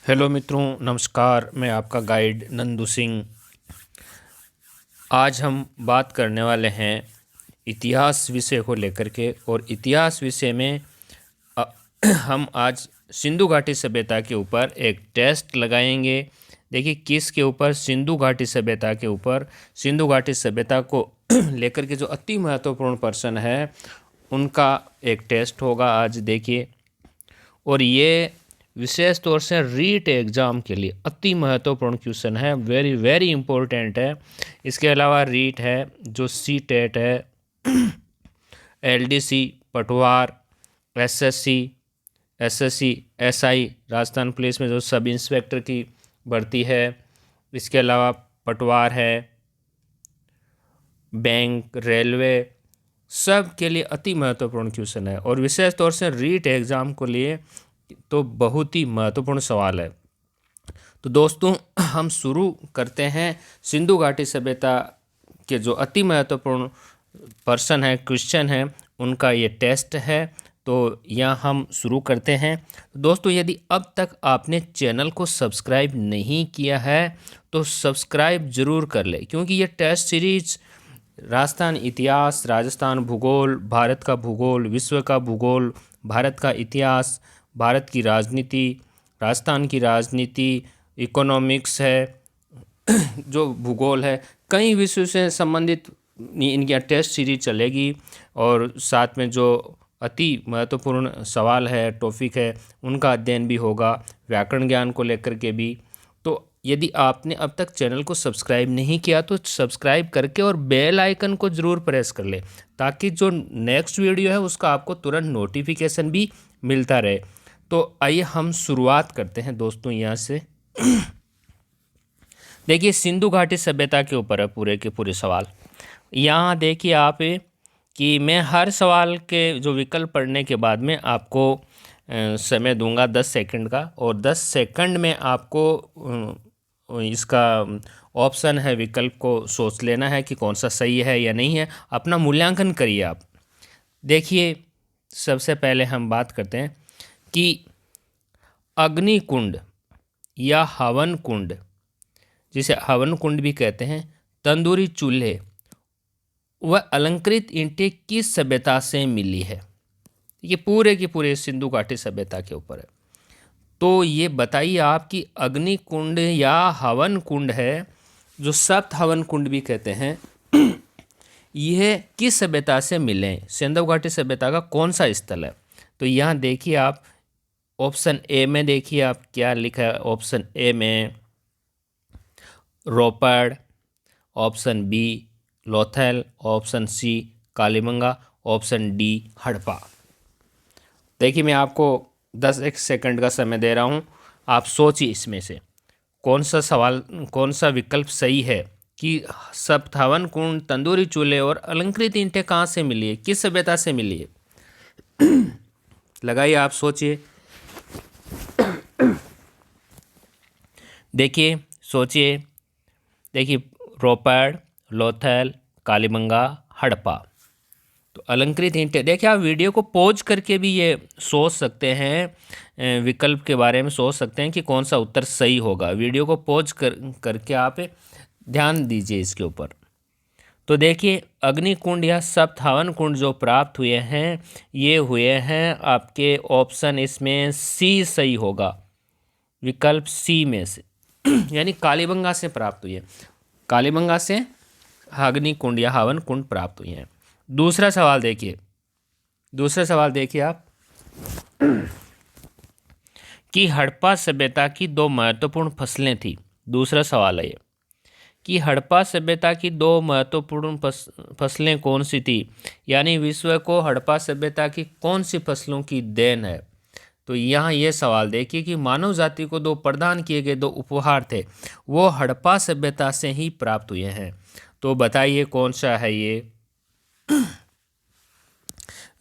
Hello मित्रों, नमस्कार। मैं आपका गाइड नंदू सिंह। आज हम बात करने वाले हैं इतिहास विषय को लेकर के। और इतिहास विषय में अ, हम आज सिंधु घाटी सभ्यता के ऊपर एक टेस्ट लगाएंगे। देखिए किस के ऊपर, सिंधु घाटी सभ्यता के ऊपर। सिंधु घाटी सभ्यता को लेकर के जो अति महत्वपूर्ण पर्सन है उनका एक टेस्ट होगा आज। देखिए, और ये विशेष तौर से रीट एग्ज़ाम के लिए अति महत्वपूर्ण क्वेश्चन है, वेरी वेरी इम्पोर्टेंट है। इसके अलावा रीट है, जो सी टेट है, एलडीसी, पटवार, एसएससी, एसआई, राजस्थान पुलिस में जो सब इंस्पेक्टर की भर्ती है। इसके अलावा पटवार है, बैंक, रेलवे, सब के लिए अति महत्वपूर्ण क्वेश्चन है। और विशेष तौर से रीट एग्ज़ाम को लिए तो बहुत ही महत्वपूर्ण सवाल है। तो दोस्तों, हम शुरू करते हैं सिंधु घाटी सभ्यता के जो अति महत्वपूर्ण पर्सन है, क्वेश्चन है, उनका ये टेस्ट है। तो यहाँ हम शुरू करते हैं। दोस्तों, यदि अब तक आपने चैनल को सब्सक्राइब नहीं किया है तो सब्सक्राइब ज़रूर कर ले, क्योंकि ये टेस्ट सीरीज राजस्थान इतिहास, राजस्थान भूगोल, भारत का भूगोल, विश्व का भूगोल, भारत का इतिहास, भारत की राजनीति, राजस्थान की राजनीति, इकोनॉमिक्स है, जो भूगोल है, कई विषयों से संबंधित इनकी टेस्ट सीरीज चलेगी। और साथ में जो अति महत्वपूर्ण सवाल है, टॉपिक है, उनका अध्ययन भी होगा, व्याकरण ज्ञान को लेकर के भी। तो यदि आपने अब तक चैनल को सब्सक्राइब नहीं किया तो सब्सक्राइब करके और बेल आइकन को ज़रूर प्रेस कर ले, ताकि जो नेक्स्ट वीडियो है उसका आपको तुरंत नोटिफिकेशन भी मिलता रहे। तो आइए हम शुरुआत करते हैं दोस्तों यहाँ से। देखिए, सिंधु घाटी सभ्यता के ऊपर है पूरे के पूरे सवाल। यहाँ देखिए आप कि मैं हर सवाल के जो विकल्प पढ़ने के बाद में आपको समय दूंगा 10 सेकंड का, और 10 सेकंड में आपको इसका ऑप्शन है, विकल्प को सोच लेना है कि कौन सा सही है या नहीं है। अपना मूल्यांकन करिए आप। देखिए, सबसे पहले हम बात करते हैं कि अग्निकुंड या हवन कुंड, जिसे हवन कुंड भी कहते हैं, तंदूरी चूल्हे, वह अलंकृत ईंटें किस सभ्यता से मिली है। ये पूरे के पूरे सिंधु घाटी सभ्यता के ऊपर है। तो ये बताइए आप कि अग्नि कुंड या हवन कुंड है, जो सप्त हवन कुंड भी कहते हैं, यह किस सभ्यता से मिले हैं? सिंधु घाटी सभ्यता का कौन सा स्थल है? तो यहाँ देखिए आप, ऑप्शन ए में देखिए आप क्या लिखा है। ऑप्शन ए में Ropar, option B Lothal, option C Kalibangan, option D Harappa. देखिए, मैं आपको 10 एक सेकंड का समय दे रहा हूँ, आप सोचिए इसमें से कौन सा सवाल, कौन सा विकल्प सही है कि सप्तहवन कुंड, तंदूरी चूल्हे और अलंकृत ईंटें कहाँ से मिली है, किस सभ्यता से मिली है। लगाइए, आप सोचिए, देखिए, सोचिए। देखिए, रोपड़, लोथल, कालीबंगा, हड़प्पा। तो अलंकृत ईंटें, देखिए आप वीडियो को पॉज करके भी ये सोच सकते हैं, विकल्प के बारे में सोच सकते हैं कि कौन सा उत्तर सही होगा। वीडियो को पॉज करके आप ध्यान दीजिए इसके ऊपर। तो देखिए, अग्निकुंड या सप्तहवन कुंड जो प्राप्त हुए हैं, ये हुए हैं आपके ऑप्शन, इसमें सी सही होगा, विकल्प सी में से यानी कालीबंगा से प्राप्त हुई है। कालीबंगा से अग्निकुंड या हवन कुंड प्राप्त हुई हैं। दूसरा सवाल देखिए, दूसरा सवाल देखिए आप कि हड़प्पा सभ्यता की दो महत्वपूर्ण फसलें थी। दूसरा सवाल है ये कि हड़प्पा सभ्यता की दो महत्वपूर्ण फसलें कौन सी थी, यानी विश्व को हड़प्पा सभ्यता की कौन सी फसलों की देन है। तो यहाँ ये सवाल देखिए कि मानव जाति को दो प्रदान किए गए दो उपहार थे, वो हड़प्पा सभ्यता से ही प्राप्त हुए हैं। तो बताइए कौन सा है ये।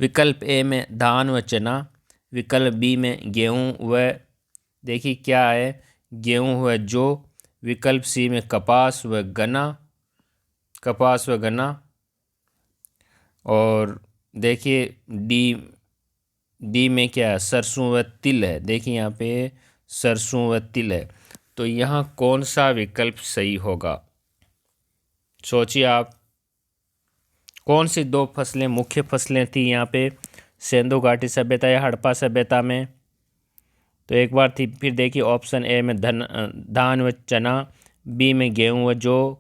विकल्प ए में धान व चना, विकल्प बी में गेहूं व, देखिए क्या है, गेहूं व जौ, विकल्प सी में कपास व गन्ना, कपास व गन्ना, और देखिए डी में क्या है, सरसों व तिल है। देखिए यहाँ पे सरसों व तिल है। तो यहाँ कौन सा विकल्प सही होगा? सोचिए आप। कौन सी दो फसलें मुख्य फसलें थी यहाँ पे सिंधु घाटी सभ्यता या हड़प्पा सभ्यता में? तो एक बार थी फिर देखिए, ऑप्शन ए में धान व चना, बी में गेहूं व जौ,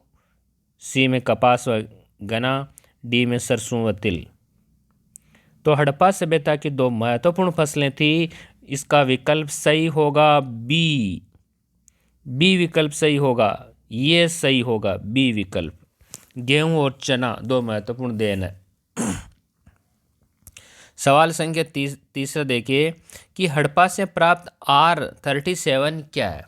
सी में कपास व गन्ना, डी में सरसों व तिल। तो हड़प्पा सभ्यता की दो महत्वपूर्ण फसलें थी, इसका विकल्प सही होगा बी। बी विकल्प सही होगा, ये सही होगा बी विकल्प। गेहूं और चना दो महत्वपूर्ण देन है। सवाल संख्या तीसरा देखिए कि हड़प्पा से प्राप्त R37 क्या है?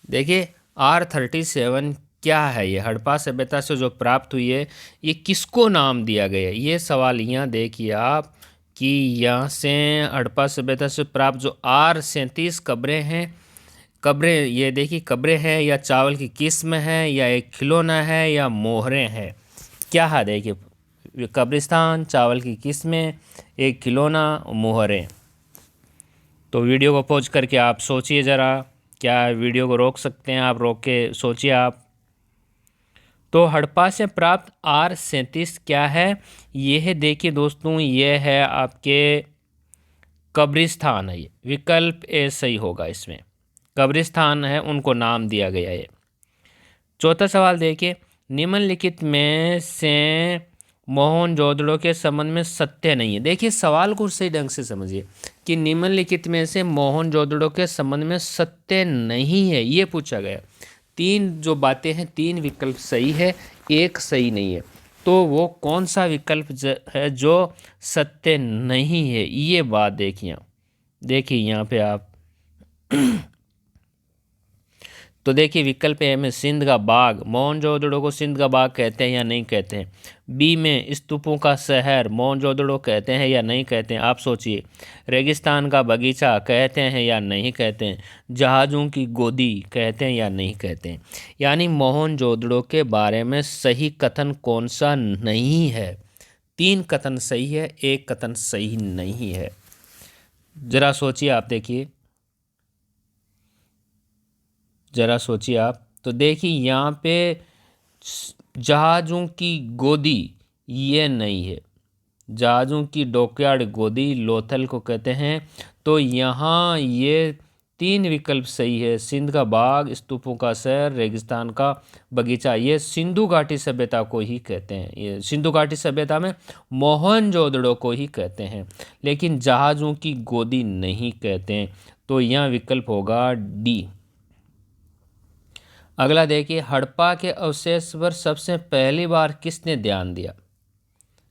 देखिए R37 क्या है? ये हड़प्पा सभ्यता से जो प्राप्त हुई है, ये किसको नाम दिया गया है? ये सवाल यहाँ देखिए आप कि यहाँ से हड़प्पा सभ्यता से प्राप्त जो R37 कब्रें हैं, कब्रें ये देखिए कब्रें हैं या चावल की किस्म है या एक खिलौना है या मोहरें हैं? क्या है? देखिए कब्रिस्तान, चावल की किस्में, एक खिलौना, मोहरें। तो वीडियो को पॉज करके आप सोचिए ज़रा, क्या वीडियो को रोक सकते हैं आप? रोक के सोचिए आप। तो हड़प्पा से प्राप्त R37 क्या है? ये है देखिए दोस्तों, ये है आपके कब्रिस्तान है। ये विकल्प ए सही होगा, इसमें कब्रिस्तान है, उनको नाम दिया गया है। चौथा सवाल देखिए, निम्नलिखित में से मोहनजोदड़ो के संबंध में सत्य नहीं है। देखिए सवाल को सही ढंग से समझिए कि निम्नलिखित में से मोहनजोदड़ो के संबंध में सत्य नहीं है, ये पूछा गया। तीन जो बातें हैं, तीन विकल्प सही है, एक सही नहीं है। तो वो कौन सा विकल्प है जो सत्य नहीं है? ये बात देखिए, देखिए यहाँ पे आप। तो देखिए विकल्प ए में सिंध का बाग, मोहनजोदड़ो को सिंध का बाग कहते हैं या नहीं कहते हैं? बी में स्तूपों का शहर, मोहनजोदड़ो कहते हैं या नहीं कहते हैं? आप सोचिए। रेगिस्तान का बगीचा कहते हैं या नहीं कहते हैं? जहाज़ों की गोदी कहते हैं या नहीं कहते हैं? यानी मोहनजोदड़ो के बारे में सही कथन कौन सा नहीं है? तीन कथन सही है, एक कथन सही नहीं है। ज़रा सोचिए आप, देखिए ज़रा सोचिए आप। तो देखिए यहाँ पे जहाज़ों की गोदी ये नहीं है, जहाज़ों की डॉकयार्ड गोदी लोथल को कहते हैं। तो यहाँ ये तीन विकल्प सही है, सिंध का बाग, स्तूपों का शहर, रेगिस्तान का बगीचा। ये सिंधु घाटी सभ्यता को ही कहते हैं, ये सिंधु घाटी सभ्यता में मोहनजोदड़ो को ही कहते हैं, लेकिन जहाज़ों की गोदी नहीं कहते हैं। तो यहाँ विकल्प होगा डी। अगला देखिए, हड़प्पा के अवशेष पर सबसे पहली बार किसने ध्यान दिया?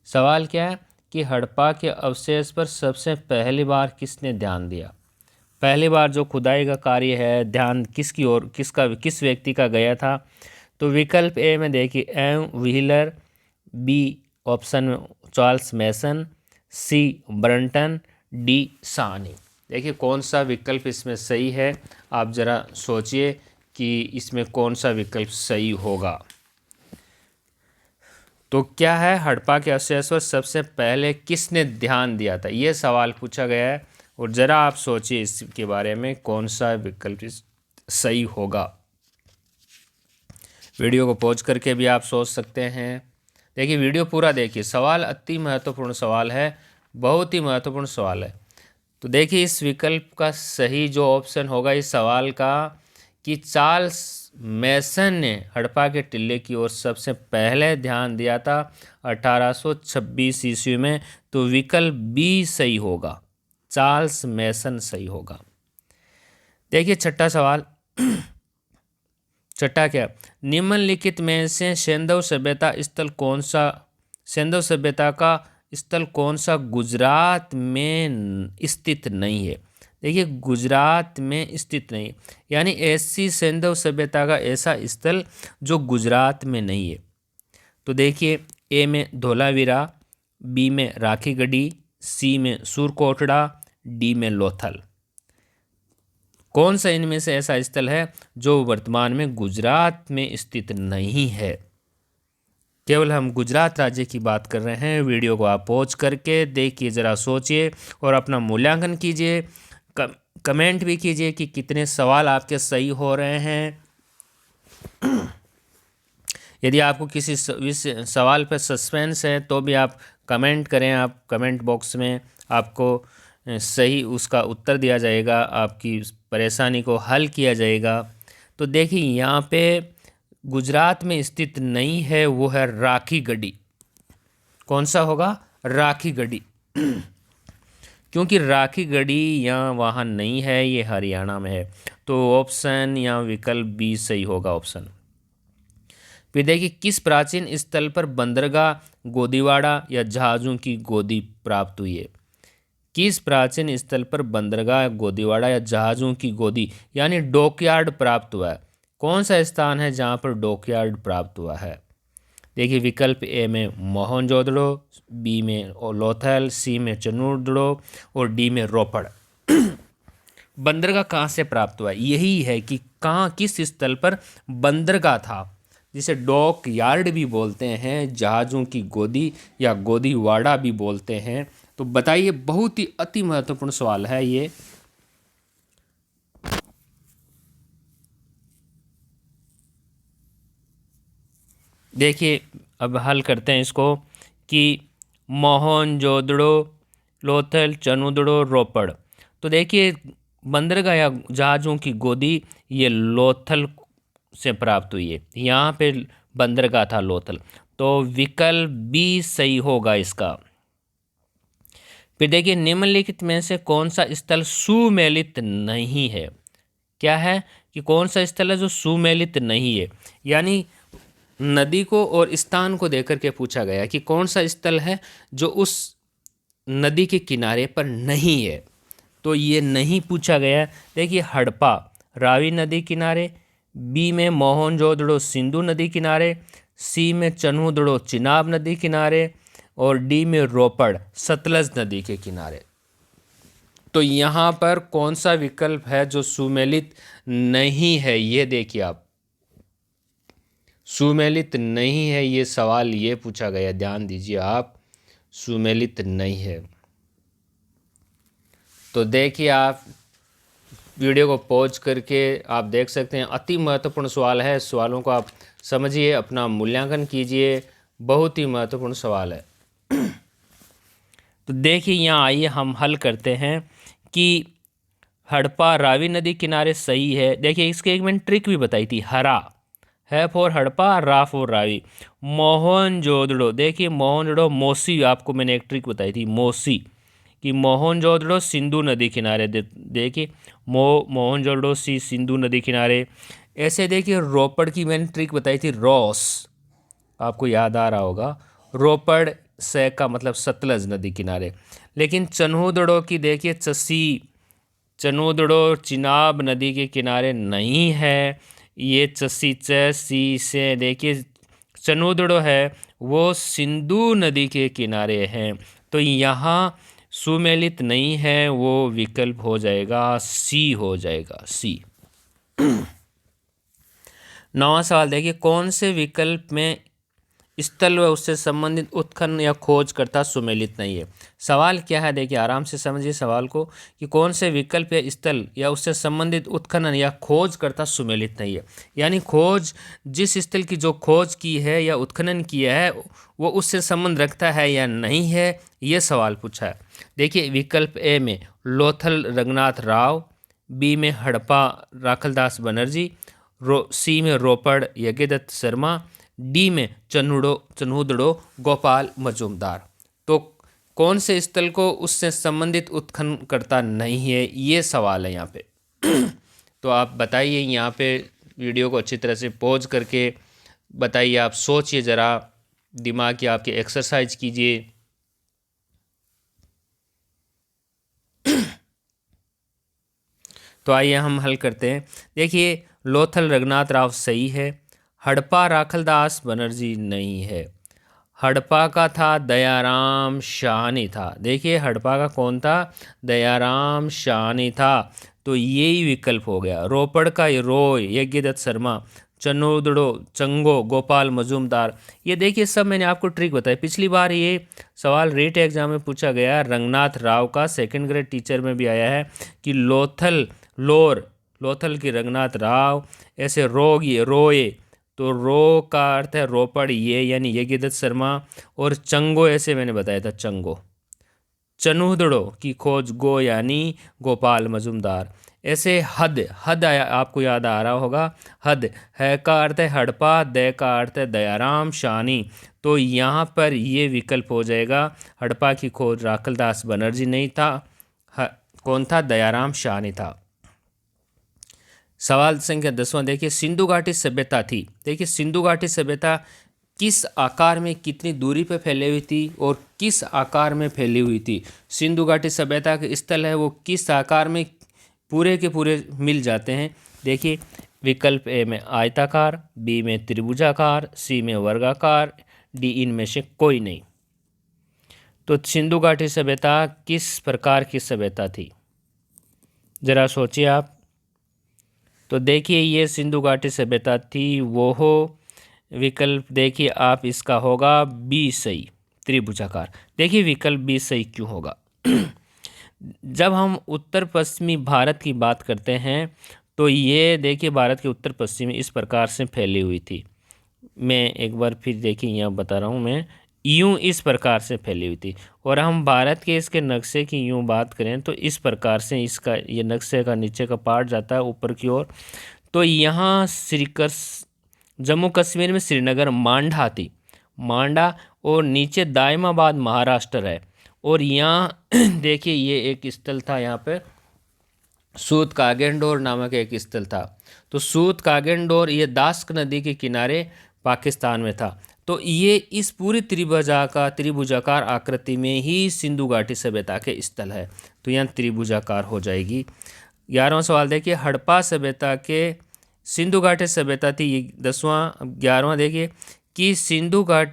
सवाल क्या है कि हड़प्पा के अवशेष पर सबसे पहली बार किसने ध्यान दिया? पहली बार जो खुदाई का कार्य है, ध्यान किसकी ओर, किस व्यक्ति का गया था? तो विकल्प ए में देखिए एम व्हीलर, बी ऑप्शन में चार्ल्स मैसन, सी ब्रंटन, डी सानी। देखिए कौन सा विकल्प इसमें सही है, आप ज़रा सोचिए कि इसमें कौन सा विकल्प सही होगा। तो क्या है, हड़प्पा के अवशेष पर सबसे पहले किसने ध्यान दिया था, ये सवाल पूछा गया है। और ज़रा आप सोचिए इसके बारे में कौन सा विकल्प सही होगा। वीडियो को पॉज करके भी आप सोच सकते हैं। देखिए वीडियो पूरा देखिए, सवाल अति महत्वपूर्ण सवाल है, बहुत ही महत्वपूर्ण सवाल है। तो देखिए इस विकल्प का सही जो ऑप्शन होगा इस सवाल का कि चार्ल्स मैसन ने हड़प्पा के टिल्ले की ओर सबसे पहले ध्यान दिया था 1826 ईस्वी में। तो विकल्प बी सही होगा, चार्ल्स मैसन सही होगा। देखिए छठा सवाल, छठा क्या, निम्नलिखित में से सिंधु सभ्यता स्थल कौन सा, सिंधु सभ्यता का स्थल कौन सा गुजरात में स्थित नहीं है? देखिए गुजरात में स्थित नहीं, यानी ऐसी सिंधु सभ्यता का ऐसा स्थल जो गुजरात में नहीं है। तो देखिए ए में धोलावीरा, बी में राखीगढ़ी, सी में सूरकोटड़ा, डी में लोथल। कौन सा इनमें से ऐसा स्थल है जो वर्तमान में गुजरात में स्थित नहीं है? केवल हम गुजरात राज्य की बात कर रहे हैं। वीडियो को आप पॉज करके देखिए, ज़रा सोचिए और अपना मूल्यांकन कीजिए। कमेंट भी कीजिए कि कितने सवाल आपके सही हो रहे हैं। यदि आपको किसी सवाल पर सस्पेंस है तो भी आप कमेंट करें, आप कमेंट बॉक्स में आपको सही उसका उत्तर दिया जाएगा, आपकी परेशानी को हल किया जाएगा। तो देखिए यहाँ पे गुजरात में स्थित नहीं है, वो है राखी गढ़ी। कौन सा होगा? राखी गढ़ी। क्योंकि राखी गढ़ी यहाँ वहाँ नहीं है, ये हरियाणा में है। तो ऑप्शन या विकल्प बी सही होगा ऑप्शन। फिर देखिए किस प्राचीन स्थल पर बंदरगाह गोदीवाड़ा या जहाज़ों की गोदी प्राप्त हुई है? किस प्राचीन स्थल पर बंदरगाह गोदीवाड़ा या जहाज़ों की गोदी यानी डॉकयार्ड प्राप्त हुआ है? कौन सा स्थान है जहाँ पर डॉकयार्ड प्राप्त हुआ है? देखिए विकल्प ए में मोहनजोदड़ो, बी में लोथल, सी में चनूरदड़ो और डी में रोपड़। बंदरगाह कहाँ से प्राप्त हुआ? यही है कि कहाँ, किस स्थल पर बंदरगाह था, जिसे डॉक यार्ड भी बोलते हैं, जहाज़ों की गोदी या गोदीवाड़ा भी बोलते हैं। तो बताइए, बहुत ही अति महत्वपूर्ण सवाल है ये। देखिए अब हल करते हैं इसको कि मोहनजोदड़ो, लोथल, चनूदड़ो, रोपड़। तो देखिए बंदरगाह या जहाज़ों की गोदी ये लोथल से प्राप्त हुई है। यहाँ पे बंदरगाह था लोथल, तो विकल्प बी सही होगा इसका। फिर देखिए निम्नलिखित में से कौन सा स्थल सुमेलित नहीं है? क्या है कि कौन सा स्थल है जो सुमेलित नहीं है? यानी नदी को और स्थान को देकर के पूछा गया कि कौन सा स्थल है जो उस नदी के किनारे पर नहीं है। तो ये नहीं पूछा गया। देखिए हड़प्पा रावी नदी किनारे, बी में मोहनजोदड़ो सिंधु नदी किनारे, सी में चनूदड़ो चिनाब नदी किनारे और डी में रोपड़ सतलज नदी के किनारे। तो यहाँ पर कौन सा विकल्प है जो सुमेलित नहीं है? ये देखिए आप, सुमेलित नहीं है, ये सवाल ये पूछा गया, ध्यान दीजिए आप, सुमेलित नहीं है। तो देखिए आप वीडियो को पॉज करके आप देख सकते हैं, अति महत्वपूर्ण सवाल है। सवालों को आप समझिए, अपना मूल्यांकन कीजिए, बहुत ही महत्वपूर्ण सवाल है। तो देखिए यहाँ आइए हम हल करते हैं कि हड़प्पा रावी नदी किनारे सही है। देखिए इसके एक मैंने ट्रिक भी बताई थी, हरा है फॉर हड़प्पा, रा फॉर रावी। मोहनजोदड़ो, देखिए मोहनजोदड़ो मोसी, आपको मैंने एक ट्रिक बताई थी मोसी, कि मोहनजोदड़ो सिंधु नदी किनारे। देखिए मोहनजोदड़ो सी सिंधु नदी किनारे। ऐसे देखिए रोपड़ की मैंने ट्रिक बताई थी रॉस, आपको याद आ रहा होगा, रोपड़ से का मतलब सतलज नदी किनारे। लेकिन चनूदड़ो की देखिए चसी, चनूदड़ो चिनाब नदी के किनारे नहीं है। ये चसी सी से देखिए चनूदड़ो है वो सिंधु नदी के किनारे हैं। तो यहाँ सुमेलित नहीं है, वो विकल्प हो जाएगा सी, हो जाएगा सी। नौवां सवाल देखिए, कौन से विकल्प में स्थल व उससे संबंधित उत्खनन या खोजकर्ता सुमेलित नहीं है? सवाल क्या है देखिए, आराम से समझिए सवाल को, कि कौन से विकल्प या स्थल या उससे संबंधित उत्खनन या खोजकर्ता सुमेलित नहीं है। यानी खोज, जिस स्थल की जो खोज की है या उत्खनन किया है वो उससे संबंध रखता है या नहीं है, ये सवाल पूछा है। देखिए विकल्प ए में लोथल रंगनाथ राव, बी में हड़प्पा राखलदास बनर्जी, सी में रोपड़ यज्ञदत्त शर्मा, डी में चनूदड़ो गोपाल मजूमदार। तो कौन से स्थल को उससे संबंधित उत्खननकर्ता नहीं है, ये सवाल है यहाँ पे। तो आप बताइए यहाँ पे, वीडियो को अच्छी तरह से पॉज करके बताइए, आप सोचिए ज़रा, दिमाग की आपकी एक्सरसाइज कीजिए। तो आइए हम हल करते हैं। देखिए लोथल रघुनाथ राव सही है, हड़प्पा राखलदास बनर्जी नहीं है। हड़प्पा का था दयाराम शाहनी था। देखिए हड़प्पा का कौन था? दयाराम शाहनी था। तो यही विकल्प हो गया। रोपड़ का रॉय यज्ञदत्त शर्मा, चनोदड़ो, चंगो, गोपाल मजूमदार। ये देखिए सब मैंने आपको ट्रिक बताई। पिछली बार ये सवाल रीट एग्जाम में पूछा गया, रंगनाथ राव का, सेकंड ग्रेड टीचर में भी आया है कि लोथल की रंगनाथ राव, ऐसे रोए, तो रो का अर्थ है रोपड़, ये यानी यज्ञदत्त शर्मा, और चंगो ऐसे मैंने बताया था चंगो। चनूदड़ो की खोज, गो यानी गोपाल मजूमदार। ऐसे हद आपको याद आ रहा होगा, हद है का अर्थ है हड़प्पा, दे का अर्थ है दयाराम शानी। तो यहाँ पर ये विकल्प हो जाएगा, हड़प्पा की खोज राखलदास बनर्जी नहीं था, कौन था, दयाराम शानी था। सवाल संख्या 10वां देखिए, सिंधु घाटी सभ्यता थी। देखिए सिंधु घाटी सभ्यता किस आकार में कितनी दूरी पर फैली हुई थी और किस आकार में फैली हुई थी। सिंधु घाटी सभ्यता के स्थल है वो किस आकार में पूरे के पूरे मिल जाते हैं। देखिए विकल्प ए में आयताकार, बी में त्रिभुजाकार, सी में वर्गाकार, डी इनमें से कोई नहीं। तो सिंधु घाटी सभ्यता किस प्रकार की सभ्यता थी, जरा सोचिए आप। तो देखिए ये सिंधु घाटी सभ्यता थी, वो हो विकल्प देखिए आप, इसका होगा बी सही, त्रिभुजाकार। देखिए विकल्प बी सही क्यों होगा। जब हम उत्तर पश्चिमी भारत की बात करते हैं तो ये देखिए भारत के उत्तर पश्चिमी इस प्रकार से फैली हुई थी। मैं एक बार फिर देखिए यहाँ बता रहा हूँ, मैं यूं इस प्रकार से फैली हुई थी। और हम भारत के इसके नक्शे की यूं बात करें तो इस प्रकार से इसका ये नक्शे का नीचे का पार्ट जाता है ऊपर की ओर। तो यहाँ जम्मू कश्मीर में श्रीनगर मांडा थी, मांडा, और नीचे दायमाबाद महाराष्ट्र है। और यहाँ देखिए ये एक स्थल था, यहाँ पे सूत कागेंडोर नामक एक स्थल था। तो सूत कागेंडोर ये दास्क नदी के किनारे पाकिस्तान में था। तो ये इस पूरी त्रिभुजाकार आकृति में ही सिंधु घाटी सभ्यता के स्थल है। तो यहाँ त्रिभुजाकार हो जाएगी। 11वां सवाल देखिए, हड़प्पा सभ्यता के सिंधु घाटी सभ्यता थी, ये 10वां। 11वां देखिए कि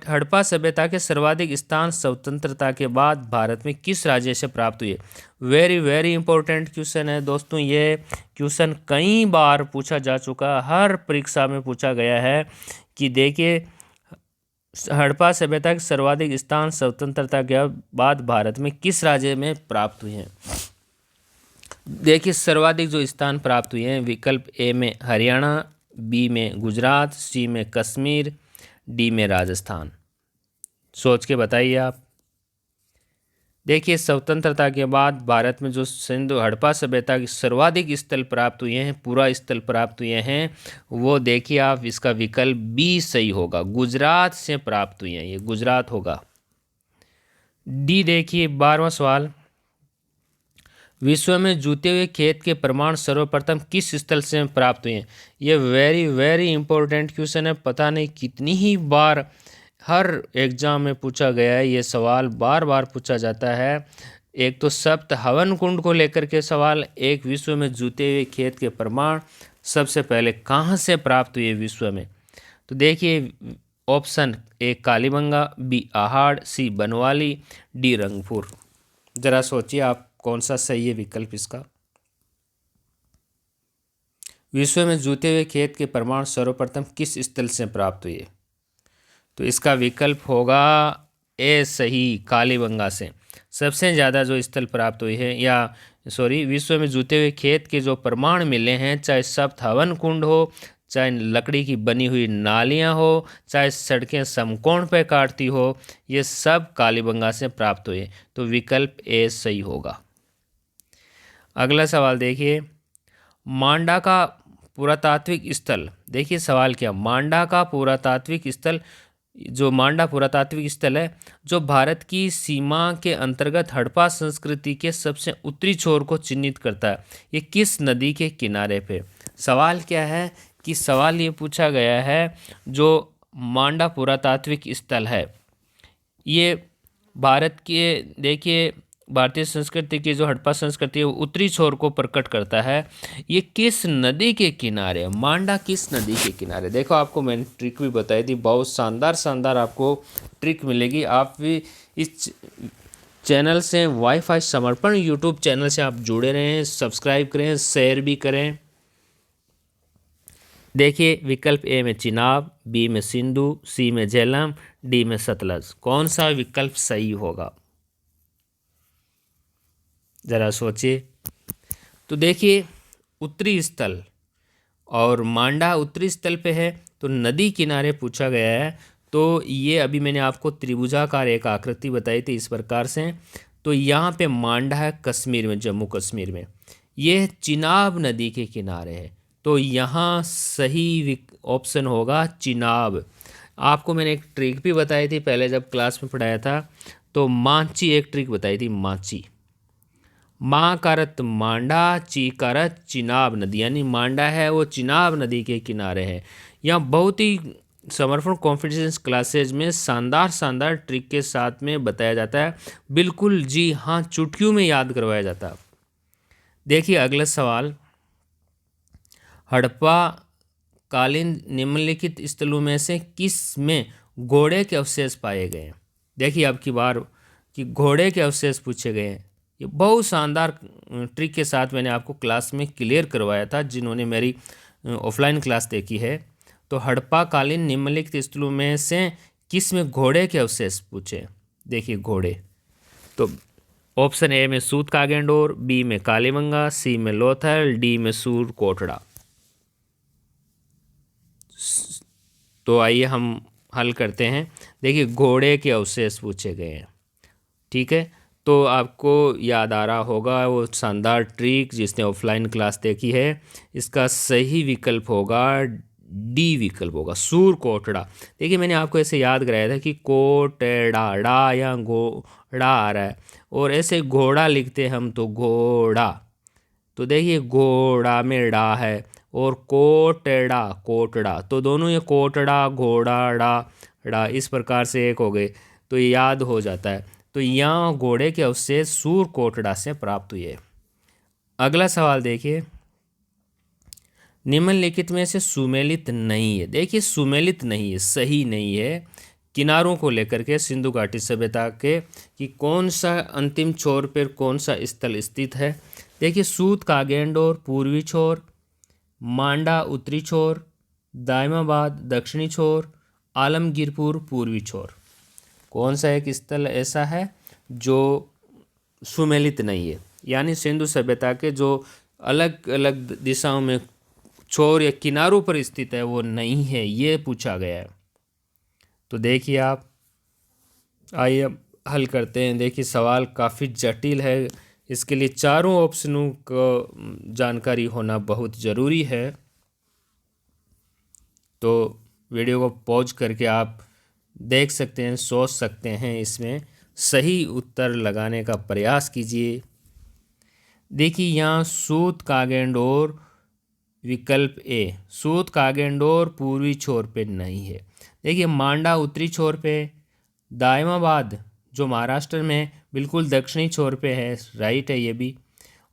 हड़प्पा सभ्यता के सर्वाधिक स्थान स्वतंत्रता के बाद भारत में किस राज्य से प्राप्त हुए। वेरी वेरी इंपॉर्टेंट क्वेश्चन है दोस्तों। ये क्वेश्चन कई बार पूछा जा चुका, हर परीक्षा में पूछा गया है कि देखिए हड़प्पा सभ्यता के सर्वाधिक स्थान स्वतंत्रता के बाद भारत में किस राज्य में प्राप्त हुए हैं। देखिए सर्वाधिक जो स्थान प्राप्त हुए हैं, विकल्प ए में हरियाणा, बी में गुजरात, सी में कश्मीर, डी में राजस्थान। सोच के बताइए आप। देखिए स्वतंत्रता के बाद भारत में जो सिंधु हड़प्पा सभ्यता के सर्वाधिक स्थल प्राप्त हुए हैं, पूरा स्थल प्राप्त हुए हैं, वो देखिए आप, इसका विकल्प बी सही होगा, गुजरात से प्राप्त हुए हैं, ये गुजरात होगा। डी देखिए 12वां सवाल, विश्व में जूते हुए खेत के प्रमाण सर्वप्रथम किस स्थल से प्राप्त हुए हैं। ये वेरी वेरी इंपॉर्टेंट क्वेश्चन है, पता नहीं कितनी ही बार हर एग्जाम में पूछा गया है, ये सवाल बार बार पूछा जाता है। एक तो सप्त हवन कुंड को लेकर के सवाल, एक विश्व में जूते हुए खेत के प्रमाण सबसे पहले कहाँ से प्राप्त हुए विश्व में। तो देखिए option A Kalibangan, B Ahar, C Banawali, D Rangpur. जरा सोचिए आप कौन सा सही है विकल्प इसका। विश्व में जूते हुए खेत के प्रमाण सर्वप्रथम किस स्थल से प्राप्त हुए। तो इसका विकल्प होगा ए सही, कालीबंगा से। सबसे ज़्यादा जो स्थल प्राप्त हुए हैं, या सॉरी, विश्व में जूते हुए खेत के जो प्रमाण मिले हैं, चाहे सप्त हवन कुंड हो, चाहे लकड़ी की बनी हुई नालियाँ हो, चाहे सड़कें समकोण पे काटती हो, ये सब कालीबंगा से प्राप्त हुए। तो विकल्प ए सही होगा। अगला सवाल देखिए, मांडा का पुरातात्विक स्थल। देखिए सवाल क्या, मांडा का पुरातात्विक स्थल, जो मांडा पुरातात्विक स्थल है जो भारत की सीमा के अंतर्गत हड़प्पा संस्कृति के सबसे उत्तरी छोर को चिन्हित करता है, ये किस नदी के किनारे पे। सवाल क्या है कि सवाल ये पूछा गया है, जो मांडा पुरातात्विक स्थल है ये भारत के, देखिए भारतीय संस्कृति की जो हड़प्पा संस्कृति है वो उत्तरी छोर को प्रकट करता है। ये किस नदी के किनारे, मांडा किस नदी के किनारे। देखो आपको मैंने ट्रिक भी बताई थी, बहुत शानदार आपको ट्रिक मिलेगी। आप भी इस चैनल से वाईफाई समर्पण यूट्यूब चैनल से आप जुड़े रहें, सब्सक्राइब करें, शेयर भी करें। देखिए विकल्प ए में चिनाब, बी में सिंधु, सी में झेलम, डी में सतलज। कौन सा विकल्प सही होगा, जरा सोचिए। तो देखिए उत्तरी स्थल और मांडा उत्तरी स्थल पे है, तो नदी किनारे पूछा गया है। तो ये अभी मैंने आपको त्रिभुजाकार एक आकृति बताई थी इस प्रकार से। तो यहाँ पे मांडा है कश्मीर में, जम्मू कश्मीर में। ये चिनाब नदी के किनारे है, तो यहाँ सही ऑप्शन होगा चिनाब। आपको मैंने एक ट्रिक भी बताई थी पहले जब क्लास में पढ़ाया था। तो मांची एक ट्रिक बताई थी, मांची। माँ कारत मांडा, ची कारत चिनाब नदी, यानी मांडा है वो चिनाब नदी के किनारे है। यहाँ बहुत ही समर्पण कॉन्फिडेंस क्लासेज में शानदार शानदार ट्रिक के साथ में बताया जाता है, बिल्कुल जी हाँ, चुटकियों में याद करवाया जाता है। देखिए अगला सवाल, हड़प्पा कालीन निम्नलिखित स्थलों में से किस में घोड़े के अवशेष पाए गए हैं। देखिए अब की बार कि घोड़े के अवशेष पूछे गए हैं। ये बहुत शानदार ट्रिक के साथ मैंने आपको क्लास में क्लियर करवाया था, जिन्होंने मेरी ऑफलाइन क्लास देखी है। तो हड़प्पा कालीन निम्नलिखित स्थलों में से किस में घोड़े के अवशेष पूछे। देखिए घोड़े, तो ऑप्शन ए में सूत कागेंडोर, बी में कालीबंगा, सी में लोथल, डी में सूर कोटड़ा। तो आइए हम हल करते हैं। देखिए घोड़े के अवशेष पूछे गए हैं, ठीक है। तो आपको याद आ रहा होगा वो शानदार ट्रिक जिसने ऑफलाइन क्लास देखी है। इसका सही विकल्प होगा डी विकल्प होगा, सूर कोटड़ा। देखिए मैंने आपको ऐसे याद कराया था कि कोटड़ा, डा या घोड़ा आ रहा है, और ऐसे घोड़ा लिखते हम तो घोड़ा। तो देखिए घोड़ा में डा है, और कोटड़ा कोटड़ा, तो दोनों ये कोटड़ा घोड़ा डा डा इस प्रकार से एक हो गए, तो ये याद हो जाता है। तो यहाँ घोड़े के अवशेष सूर कोटड़ा से प्राप्त हुए। अगला सवाल देखिए, निम्नलिखित में से सुमेलित नहीं है। देखिए सुमेलित नहीं है, सही नहीं है। किनारों को लेकर के सिंधु घाटी सभ्यता के कि कौन सा अंतिम छोर पर कौन सा स्थल स्थित है। देखिए सूत कागेंडोर पूर्वी छोर, मांडा उत्तरी छोर, दायमाबाद दक्षिणी छोर, आलमगीरपुर पूर्वी छोर। कौन सा एक स्थल ऐसा है जो सुमेलित नहीं है, यानी सिंधु सभ्यता के जो अलग अलग दिशाओं में छोर या किनारों पर स्थित है वो नहीं है, ये पूछा गया है। तो देखिए आप, आइए अब हल करते हैं। देखिए सवाल काफ़ी जटिल है, इसके लिए चारों ऑप्शनों को जानकारी होना बहुत ज़रूरी है। तो वीडियो को पॉज करके आप देख सकते हैं, सोच सकते हैं, इसमें सही उत्तर लगाने का प्रयास कीजिए। देखिए यहाँ सूत कागेंडोर विकल्प ए, सूत कागेंडोर पूर्वी छोर पे नहीं है। देखिए मांडा उत्तरी छोर पे, दायमाबाद जो महाराष्ट्र में बिल्कुल दक्षिणी छोर पे है, राइट है ये भी,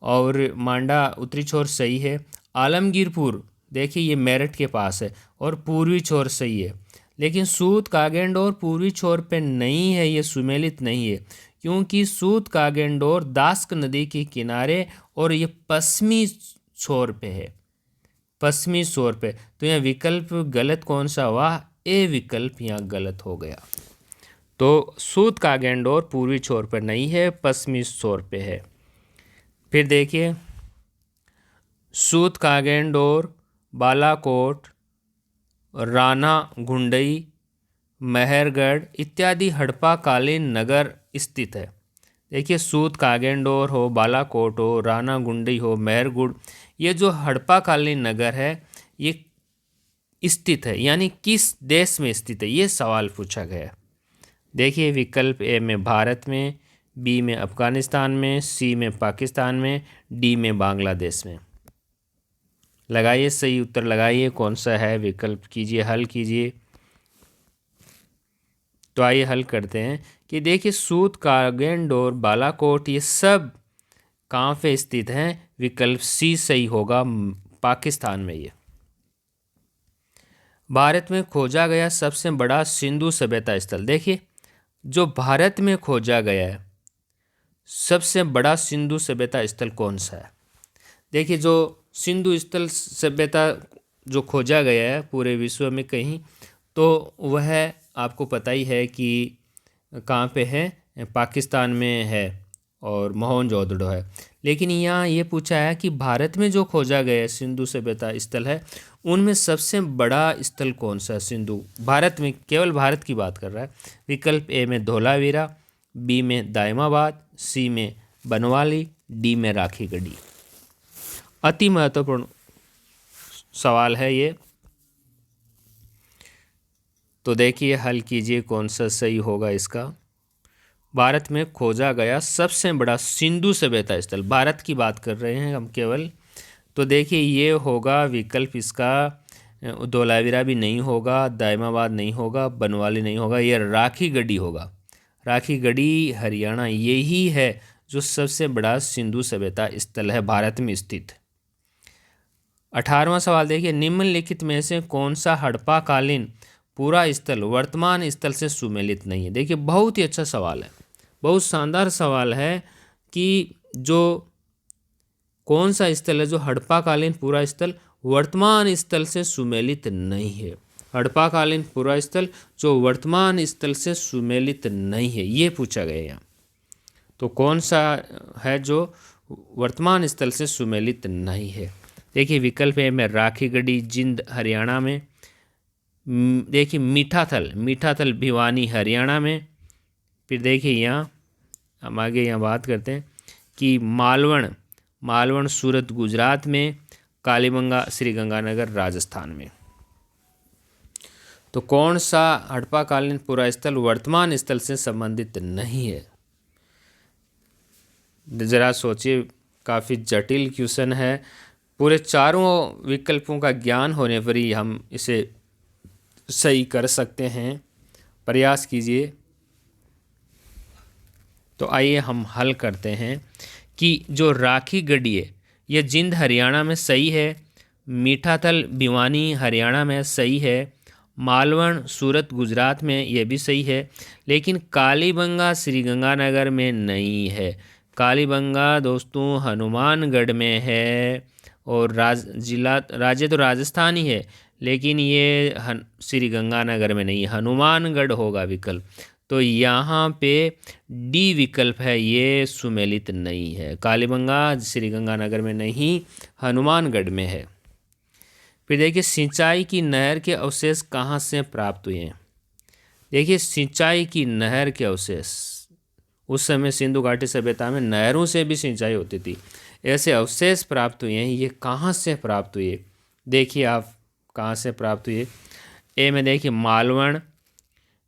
और मांडा उत्तरी छोर सही है। आलमगीरपुर देखिए ये मेरठ के पास है और पूर्वी छोर सही है, लेकिन सूत कागेंडोर पूर्वी छोर पे नहीं है, ये सुमेलित नहीं है, क्योंकि सूत कागेंडोर दास्क नदी के किनारे और ये पश्चिमी छोर पे है, पश्चिमी छोर पे। तो यह विकल्प गलत कौन सा हुआ, ए विकल्प यहाँ गलत हो गया। तो सूत कागेंडोर पूर्वी छोर पर नहीं है, पश्चिमी छोर पे है। फिर देखिए सूत कागेंडोर, बालाकोट, राना गुंडई, मेहरगढ़ इत्यादि हड़प्पा कालीन नगर स्थित है। देखिए सूत कागेंडोर हो, बालाकोट हो, राना गुंडई हो, मेहरगढ़, ये जो हड़प्पा कालीन नगर है ये स्थित है, यानी किस देश में स्थित है, ये सवाल पूछा गया। देखिए विकल्प ए में भारत में, बी में अफगानिस्तान में, सी में पाकिस्तान में, डी में बांग्लादेश में। लगाइए सही उत्तर लगाइए, कौन सा है विकल्प, कीजिए हल कीजिए। तो आइए हल करते हैं कि देखिए सूत कागेंडोर बालाकोट ये सब कहाँ पे स्थित हैं। विकल्प सी सही होगा, पाकिस्तान में। ये भारत में खोजा गया सबसे बड़ा सिंधु सभ्यता स्थल। देखिए जो भारत में खोजा गया है सबसे बड़ा सिंधु सभ्यता स्थल कौन सा है। देखिए जो सिंधु स्थल सभ्यता जो खोजा गया है पूरे विश्व में कहीं, तो वह आपको पता ही है कि कहाँ पे है, पाकिस्तान में है और मोहनजोदड़ो है। लेकिन यहाँ ये पूछा है कि भारत में जो खोजा गया है सिंधु सभ्यता स्थल है, उनमें सबसे बड़ा स्थल कौन सा है सिंधु, भारत में, केवल भारत की बात कर रहा है। विकल्प ए में धोलावीरा, बी में दायमाबाद, सी में बनवाली, डी में राखी गढ़ी। अति महत्वपूर्ण सवाल है ये, तो देखिए हल कीजिए कौन सा सही होगा इसका। भारत में खोजा गया सबसे बड़ा सिंधु सभ्यता स्थल, भारत की बात कर रहे हैं हम केवल, तो देखिए ये होगा विकल्प इसका, धोलावीरा भी नहीं होगा, दायमाबाद नहीं होगा, बनवाली नहीं होगा, ये राखी गढ़ी होगा। राखी गढ़ी हरियाणा, यही है जो सबसे बड़ा सिंधु सभ्यता स्थल है भारत में स्थित। 18वां सवाल देखिए, निम्नलिखित में से कौन सा हड़प्पा कालीन पूरा स्थल वर्तमान स्थल से सुमेलित नहीं है। देखिए बहुत ही अच्छा सवाल है, बहुत शानदार सवाल है कि जो कौन सा स्थल है जो हड़प्पा कालीन पूरा स्थल वर्तमान स्थल से सुमेलित नहीं है। हड़प्पा कालीन पूरा स्थल जो वर्तमान स्थल से सुमेलित नहीं है, ये पूछा गया यहाँ। तो कौन सा है जो वर्तमान स्थल से सुमेलित नहीं है। देखिए विकल्प ए में राखी गढ़ी जिंद हरियाणा में, देखिए मीठाथल भिवानी हरियाणा में, फिर देखिए यहाँ हम आगे यहाँ बात करते हैं कि मालवण सूरत गुजरात में, कालीबंगा श्रीगंगानगर राजस्थान में। तो कौन सा हड़प्पा कालीन पूरा स्थल वर्तमान स्थल से संबंधित नहीं है। जरा सोचिए, काफ़ी जटिल क्वेश्चन है, पूरे चारों विकल्पों का ज्ञान होने पर ही हम इसे सही कर सकते हैं, प्रयास कीजिए। तो आइए हम हल करते हैं कि जो राखी गढ़ी है ये जिंद हरियाणा में सही है, मीठाथल भिवानी हरियाणा में सही है, मालवण सूरत गुजरात में ये भी सही है, लेकिन कालीबंगा श्रीगंगानगर में नहीं है। कालीबंगा दोस्तों हनुमानगढ़ में है और राज्य तो राजस्थान ही है, लेकिन ये श्रीगंगानगर में नहीं, हनुमानगढ़ होगा विकल्प। तो यहाँ पे डी विकल्प है, ये सुमेलित नहीं है, कालीबंगा श्रीगंगानगर में नहीं, हनुमानगढ़ में है। फिर देखिए सिंचाई की नहर के अवशेष कहाँ से प्राप्त हुए हैं। देखिए सिंचाई की नहर के अवशेष, उस समय सिंधु घाटी सभ्यता में नहरों से भी सिंचाई होती थी, ऐसे अवशेष प्राप्त हुए हैं। ये कहाँ से प्राप्त हुए, देखिए आप कहाँ से प्राप्त हुए। ए में देखिए मालवण,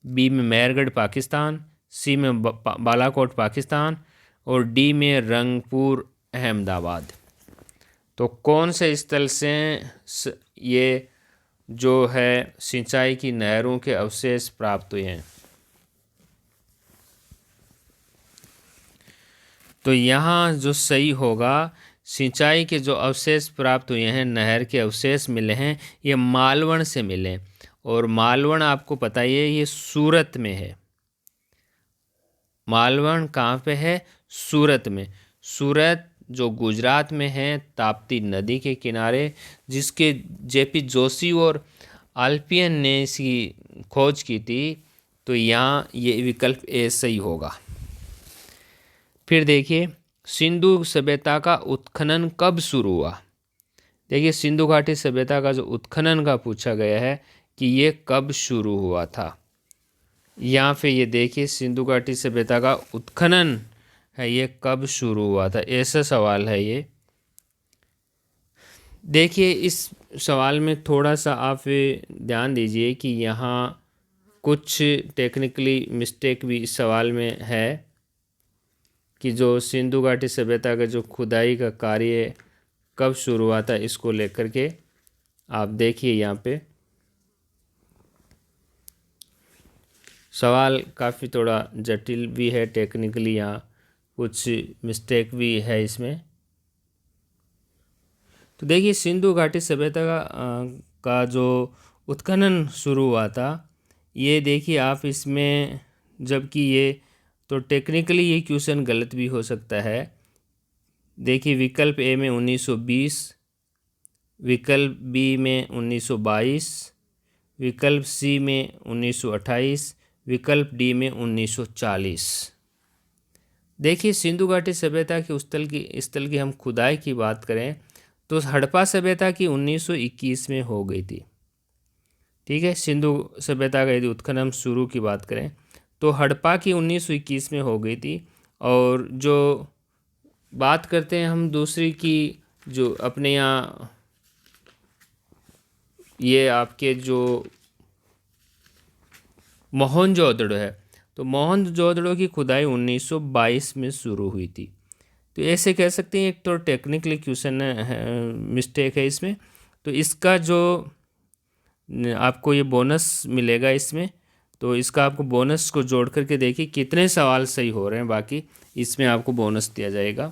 बी में मेहरगढ़ पाकिस्तान, सी में बालाकोट पाकिस्तान और डी में रंगपुर अहमदाबाद। तो कौन से स्थल से ये जो है सिंचाई की नहरों के अवशेष प्राप्त हुए हैं। तो यहाँ जो सही होगा, सिंचाई के जो अवशेष प्राप्त हुए हैं, नहर के अवशेष मिले हैं, ये मालवण से मिले। और मालवण आपको पता ही है ये सूरत में है। मालवण कहाँ पे है, सूरत में। सूरत जो गुजरात में है, ताप्ती नदी के किनारे, जिसके जेपी जोशी और आल्पियन ने इसकी खोज की थी। तो यहाँ ये विकल्प ए सही होगा। फिर देखिए सिंधु सभ्यता का उत्खनन कब शुरू हुआ। देखिए सिंधु घाटी सभ्यता का जो उत्खनन का पूछा गया है कि ये कब शुरू हुआ था। यहाँ पे ये देखिए सिंधु घाटी सभ्यता का उत्खनन है, ये कब शुरू हुआ था, ऐसा सवाल है ये। देखिए इस सवाल में थोड़ा सा आप ध्यान दीजिए कि यहाँ कुछ टेक्निकली मिस्टेक भी इस सवाल में है कि जो सिंधु घाटी सभ्यता का जो खुदाई का कार्य कब शुरू हुआ था, इसको लेकर के आप देखिए यहाँ पे सवाल काफ़ी थोड़ा जटिल भी है, टेक्निकली यहाँ कुछ मिस्टेक भी है इसमें। तो देखिए सिंधु घाटी सभ्यता का जो उत्खनन शुरू हुआ था, ये देखिए आप इसमें, जबकि ये तो टेक्निकली ये क्वेश्चन गलत भी हो सकता है। देखिए विकल्प ए में 1920, विकल्प बी में 1922, विकल्प सी में 1928, विकल्प डी में 1940। देखिए, सिंधु घाटी सभ्यता के स्थल की हम खुदाई की बात करें तो हड़प्पा सभ्यता की 1921 में हो गई थी। ठीक है, सिंधु सभ्यता का यदि उत्खनन शुरू की बात करें तो हड़प्पा की 1921 में हो गई थी। और जो बात करते हैं हम दूसरी की, जो अपने यहाँ ये आपके जो मोहनजोदड़ो है, तो मोहनजोदड़ो की खुदाई 1922 में शुरू हुई थी। तो ऐसे कह सकते हैं, एक तो टेक्निकली क्वेश्चन मिस्टेक है इसमें, तो इसका जो आपको ये बोनस मिलेगा इसमें, तो इसका आपको बोनस को जोड़ करके देखिए कितने सवाल सही हो रहे हैं, बाकी इसमें आपको बोनस दिया जाएगा।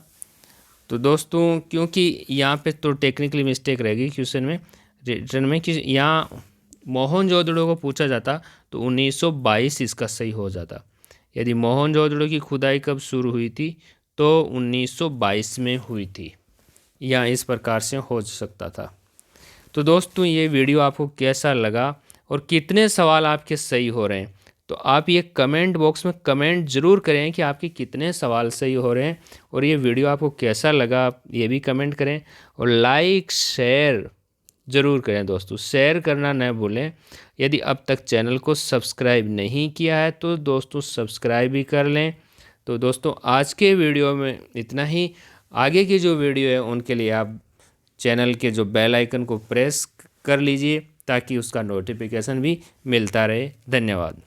तो दोस्तों, क्योंकि यहाँ पे तो टेक्निकली मिस्टेक रहेगी क्वेश्चन में, रिटर्न में, कि यहाँ मोहनजोदड़ो को पूछा जाता तो 1922 इसका सही हो जाता। यदि मोहनजोदड़ो की खुदाई कब शुरू हुई थी तो 1922 में हुई थी, या इस प्रकार से हो सकता था। तो दोस्तों, ये वीडियो आपको कैसा लगा और कितने सवाल आपके सही हो रहे हैं, तो आप ये कमेंट बॉक्स में कमेंट ज़रूर करें कि आपके कितने सवाल सही हो रहे हैं, और ये वीडियो आपको कैसा लगा आप ये भी कमेंट करें, और लाइक शेयर ज़रूर करें दोस्तों, शेयर करना न भूलें। यदि अब तक चैनल को सब्सक्राइब नहीं किया है तो दोस्तों सब्सक्राइब भी कर लें। तो दोस्तों, आज के वीडियो में इतना ही। आगे की जो वीडियो है उनके लिए आप चैनल के जो बेल आइकन को प्रेस कर लीजिए ताकि उसका नोटिफिकेशन भी मिलता रहे। धन्यवाद।